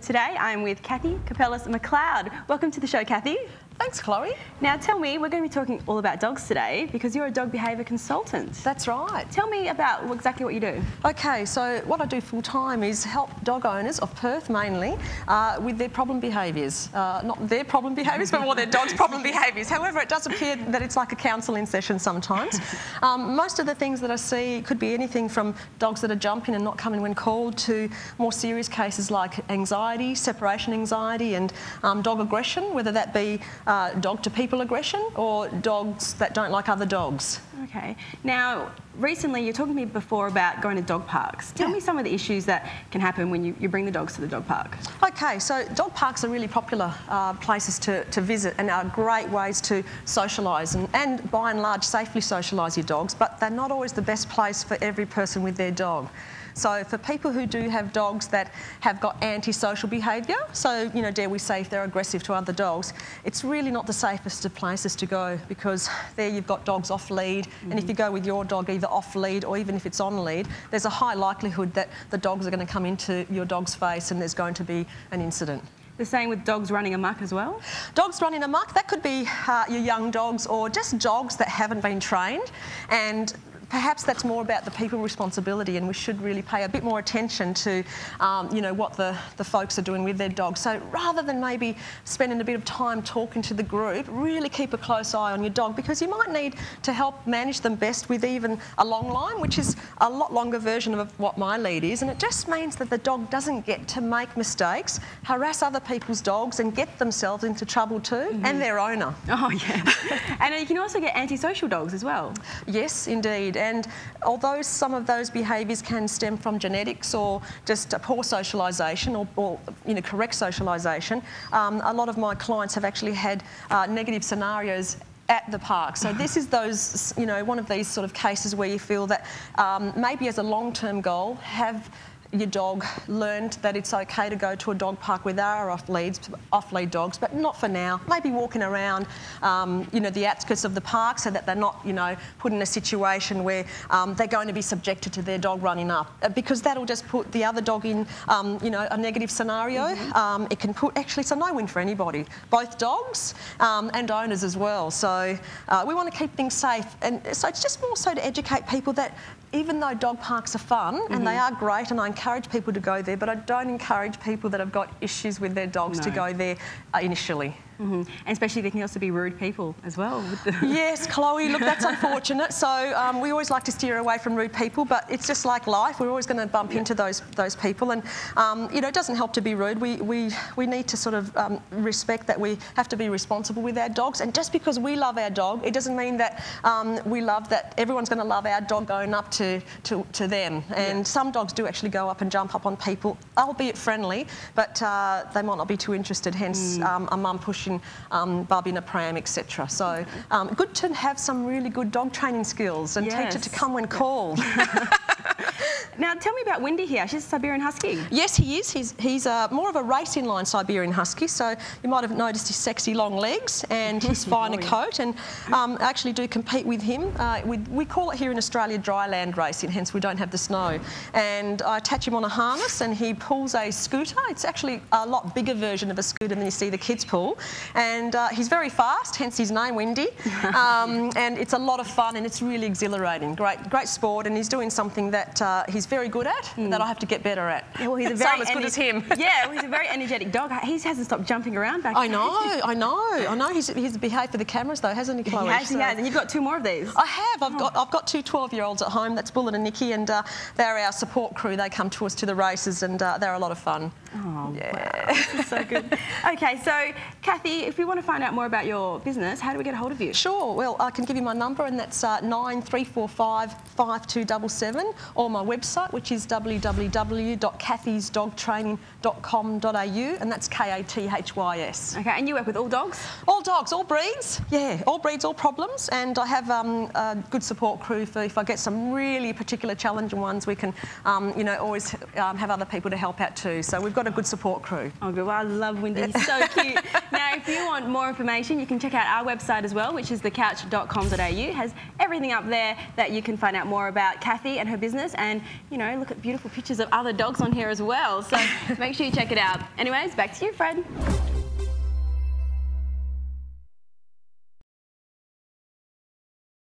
Today I'm with Kathy Kopellis McLeod. Welcome to the show, Kathy. Thanks, Chloe. Now tell me, we're going to be talking all about dogs today because you're a dog behaviour consultant. That's right. Tell me about exactly what you do. Okay, so what I do full time is help dog owners of Perth mainly with their problem behaviours. Not their problem behaviours, but more their dog's problem behaviours. However, it does appear that it's like a counselling session sometimes. Most of the things that I see could be anything from dogs that are jumping and not coming when called to more serious cases like anxiety, separation anxiety and dog aggression, whether that be dog-to-people aggression or dogs that don't like other dogs. Okay. Now, recently you were talking to me before about going to dog parks. Tell me some of the issues that can happen when you bring the dogs to the dog park. Okay, so dog parks are really popular places to visit and are great ways to socialise and by and large safely socialise your dogs, but they're not always the best place for every person with their dog. So for people who do have dogs that have got antisocial behaviour, so, you know, dare we say if they're aggressive to other dogs, it's really not the safest of places to go because there you've got dogs off lead, and if you go with your dog either off lead or even if it's on lead, there's a high likelihood that the dogs are going to come into your dog's face and there's going to be an incident. The same with dogs running amok as well? Dogs running amok, that could be your young dogs or just dogs that haven't been trained, and perhaps that's more about the people responsibility, and we should really pay a bit more attention to, you know, what the folks are doing with their dogs. So rather than maybe spending a bit of time talking to the group, really keep a close eye on your dog because you might need to help manage them best with even a long line, which is a lot longer version of what my lead is, and it just means that the dog doesn't get to make mistakes, harass other people's dogs and get themselves into trouble too, and their owner. Oh, yeah. And you can also get antisocial dogs as well. Yes, indeed. And although some of those behaviours can stem from genetics or just a poor socialisation or you know, correct socialisation, a lot of my clients have actually had negative scenarios at the park. So this is those, you know, one of these sort of cases where you feel that maybe as a long-term goal, have your dog learned that it's okay to go to a dog park where there are off-lead dogs, but not for now. Maybe walking around, you know, the outskirts of the park so that they're not, you know, put in a situation where they're going to be subjected to their dog running up, because that'll just put the other dog in, you know, a negative scenario. It can put, actually, it's a no-win for anybody, both dogs and owners as well. So we want to keep things safe, and so it's just more so to educate people that even though dog parks are fun and they are great, and I encourage people to go there, but I don't encourage people that have got issues with their dogs to go there initially. And especially they can also be rude people as well. Yes, Chloe, look, that's unfortunate. So we always like to steer away from rude people, but it's just like life. We're always going to bump into those people, and you know, it doesn't help to be rude. We need to sort of respect that we have to be responsible with our dogs, and just because we love our dog, it doesn't mean that we love that everyone's going to love our dog going up to them. And some dogs do actually go up and jump up on people, albeit friendly, but they might not be too interested, hence a mum pushing bub in a pram, etc. So good to have some really good dog training skills and teach it to come when called. Now, tell me about Windy here. She's a Siberian Husky. Yes, he is. He's more of a racing-line Siberian Husky, so you might have noticed his sexy long legs and his finer coat, and I actually do compete with him. We call it here in Australia dry land racing, hence we don't have the snow. And I attach him on a harness and he pulls a scooter. It's actually a lot bigger version of a scooter than you see the kids pull. And he's very fast, hence his name, Windy. And it's a lot of fun and it's really exhilarating. Great sport, and he's doing something that he's very good at, that I have to get better at. Yeah, well, he's a very as good as him. Yeah, well, he's a very energetic dog. He hasn't stopped jumping around back I know. He's behaved for the cameras though, hasn't he, Chloe? He has, and you've got 2 more of these. I have. I've got 2 12-year-olds at home. That's Bullet and Nikki, and they're our support crew. They come to us to the races, and they're a lot of fun. Oh, yeah. Wow. This is so good. Okay, so Kathy, if we want to find out more about your business, how do we get a hold of you? Sure. Well, I can give you my number, and that's 9345 5277, or my website, which is www.kathysdogtraining.com.au, and that's KATHYS. Okay, and you work with all dogs? All dogs, all breeds. Yeah, all breeds, all problems, and I have a good support crew for if I get some really particular challenging ones. We can, you know, always have other people to help out too. So we've got a good support crew. Oh, good. Well, I love Wendy. He's so cute. Now, if you want more information, you can check out our website as well, which is thecouch.com.au. It has everything up there that you can find out more about Kathy and her business, and, you know, look at beautiful pictures of other dogs on here as well. So make sure you check it out. Anyways, back to you, Fred.